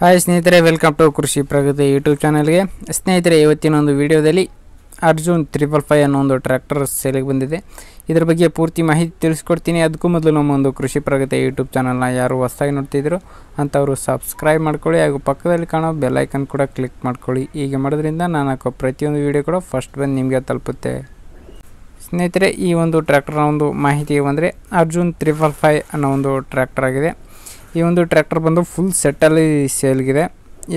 Hi ಸ್ನೇಹಿತರೆ, welcome to ಕೃಷಿ ಪ್ರಗತಿ YouTube ಚಾನಲ್ಗೆ. ಸ್ನೇಹಿತರೆ, ಇವತ್ತಿನ ಒಂದು ವಿಡಿಯೋದಲ್ಲಿ ಅರ್ಜುನ್ 555 ಅನ್ನೋ ಒಂದು ಟ್ರ್ಯಾಕ್ಟರ್ ಸೇಲಿಗೆ ಬಂದಿದೆ. ಇದರ ಬಗ್ಗೆ ಪೂರ್ತಿ ಮಾಹಿತಿ ತಿಳಿಸ್ಕೊಡ್ತೀನಿ. ಅದಕ್ಕೂ ಮೊದಲು ನಮ್ಮ ಒಂದು ಕೃಷಿ ಪ್ರಗತಿ ಯೂಟ್ಯೂಬ್ ಚಾನಲ್ನ ಯಾರು ಹೊಸದಾಗಿ ನೋಡ್ತಿದ್ರು ಅಂಥವರು ಸಬ್ಸ್ಕ್ರೈಬ್ ಮಾಡ್ಕೊಳ್ಳಿ, ಹಾಗೂ ಪಕ್ಕದಲ್ಲಿ ಕಾಣೋ ಬೆಲ್ಲೈಕನ್ ಕೂಡ ಕ್ಲಿಕ್ ಮಾಡ್ಕೊಳ್ಳಿ. ಹೀಗೆ ಮಾಡೋದ್ರಿಂದ ನಾನು ಹಾಕೋ ಪ್ರತಿಯೊಂದು ವಿಡಿಯೋ ಕೂಡ ಫಸ್ಟ್ ಬಂದು ನಿಮಗೆ ತಲುಪುತ್ತೆ. ಸ್ನೇಹಿತರೆ, ಈ ಒಂದು ಟ್ರ್ಯಾಕ್ಟರ್ನ ಒಂದು ಮಾಹಿತಿಗೆ ಬಂದರೆ ಅರ್ಜುನ್ 555 ಅನ್ನೋ ಒಂದು ಟ್ರ್ಯಾಕ್ಟರ್ ಆಗಿದೆ. ಈ ಒಂದು ಟ್ರ್ಯಾಕ್ಟರ್ ಬಂದು ಫುಲ್ ಸೆಟ್ಟಲ್ಲಿ ಸೇಲ್ಗಿದೆ.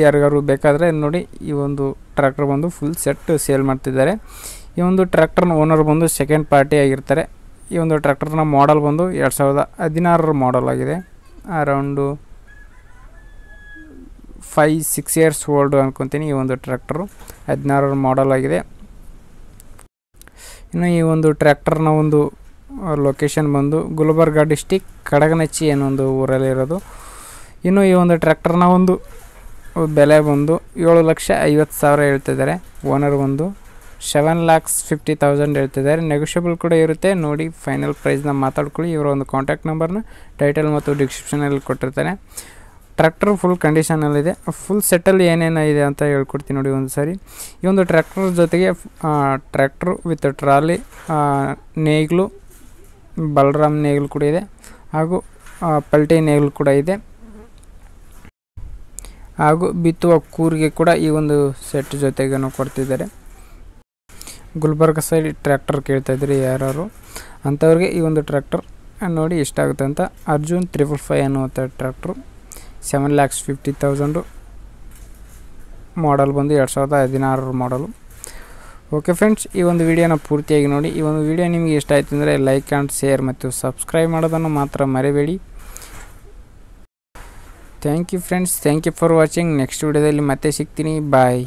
ಯಾರಿಗಾರು ಬೇಕಾದರೆ ನೋಡಿ, ಈ ಒಂದು ಟ್ರ್ಯಾಕ್ಟರ್ ಬಂದು ಫುಲ್ ಸೆಟ್ ಸೇಲ್ ಮಾಡ್ತಿದ್ದಾರೆ. ಈ ಒಂದು ಟ್ರ್ಯಾಕ್ಟರ್ನ ಓನರ್ ಬಂದು ಸೆಕೆಂಡ್ ಪಾರ್ಟಿ ಆಗಿರ್ತಾರೆ. ಈ ಒಂದು ಟ್ರ್ಯಾಕ್ಟರ್ನ ಮಾಡಲ್ ಬಂದು 2016 ಮಾಡಲ್ ಆಗಿದೆ. ಅರೌಂಡು 5-6 ಇಯರ್ಸ್ ಓಲ್ಡು ಅನ್ಕೊತೀನಿ. ಈ ಒಂದು ಟ್ರ್ಯಾಕ್ಟರು 2016 ಮಾಡಲ್ ಆಗಿದೆ. ಇನ್ನು ಈ ಒಂದು ಟ್ರ್ಯಾಕ್ಟರ್ನ ಒಂದು ಲೊಕೇಶನ್ ಬಂದು ಗುಲ್ಬರ್ಗ ಡಿಸ್ಟಿಕ್ ಕಡಗನಚ್ಚಿ ಅನ್ನೋ ಒಂದು ಊರಲ್ಲಿ ಇರೋದು. ಇನ್ನು ಈ ಒಂದು ಟ್ರ್ಯಾಕ್ಟರ್ನ ಒಂದು ಬೆಲೆ ಬಂದು 7,50,000 ಹೇಳ್ತಿದ್ದಾರೆ. ಓನರ್ ಬಂದು 7,50,000 ಹೇಳ್ತಿದ್ದಾರೆ. ನೆಗೋಷಿಯಬಲ್ ಕೂಡ ಇರುತ್ತೆ. ನೋಡಿ, ಫೈನಲ್ ಪ್ರೈಸ್ನ ಮಾತಾಡ್ಕೊಳ್ಳಿ. ಇವರ ಒಂದು ಕಾಂಟ್ಯಾಕ್ಟ್ ನಂಬರ್ನ ಟೈಟಲ್ ಮತ್ತು ಡಿಸ್ಕ್ರಿಪ್ಷನಲ್ಲಿ ಕೊಟ್ಟಿರ್ತಾನೆ. ಟ್ರ್ಯಾಕ್ಟರ್ ಫುಲ್ ಕಂಡೀಷನಲ್ಲಿದೆ. ಫುಲ್ ಸೆಟ್ಟಲ್ಲಿ ಏನೇನು ಇದೆ ಅಂತ ಹೇಳ್ಕೊಡ್ತೀನಿ ನೋಡಿ ಒಂದು ಸಾರಿ. ಈ ಒಂದು ಟ್ರ್ಯಾಕ್ಟರ್ ಜೊತೆಗೆ ಟ್ರ್ಯಾಕ್ಟರ್ ವಿತ್ ಟ್ರಾಲಿ, ನೇಗಿಲು, ಬಲರಾಮ್ ನೇಗಿಲು ಕೂಡ ಇದೆ, ಹಾಗೂ ಪಲ್ಟಿ ನೇಗಿಲು ಕೂಡ ಇದೆ, ಹಾಗೂ ಬಿತ್ತುವ ಕೂರಿಗೆ ಕೂಡ ಈ ಒಂದು ಸೆಟ್ ಜೊತೆಗೆ ಕೊಡ್ತಿದ್ದಾರೆ. ಗುಲ್ಬರ್ಗ ಸೈಡ್ ಟ್ರ್ಯಾಕ್ಟರ್ ಕೇಳ್ತಾಯಿದ್ರಿ ಯಾರು ಅಂಥವ್ರಿಗೆ ಈ ಒಂದು ಟ್ರ್ಯಾಕ್ಟರ್ ನೋಡಿ ಇಷ್ಟ ಆಗುತ್ತೆ ಅಂತ. ಅರ್ಜುನ್ 555 ಅನ್ನುವಂಥ ಟ್ರ್ಯಾಕ್ಟ್ರು 7,50,000 ಮಾಡಲ್ ಬಂದು 2016 ಮಾಡಲು. ಓಕೆ ಫ್ರೆಂಡ್ಸ್, ಈ ಒಂದು ವಿಡಿಯೋನ ಪೂರ್ತಿಯಾಗಿ ನೋಡಿ. ಈ ಒಂದು ವಿಡಿಯೋ ನಿಮಗೆ ಇಷ್ಟ ಆಯಿತು ಅಂದರೆ ಲೈಕ್ ಆ್ಯಂಡ್ ಶೇರ್ ಮತ್ತು ಸಬ್ಸ್ಕ್ರೈಬ್ ಮಾಡೋದನ್ನು ಮಾತ್ರ ಮರಿಬೇಡಿ. Thank you friends, thank you for watching. Next ವಿಡಿಯೋದಲ್ಲಿ ಮತ್ತೆ ಸಿಗ್ತೀನಿ. ಬಾಯ್.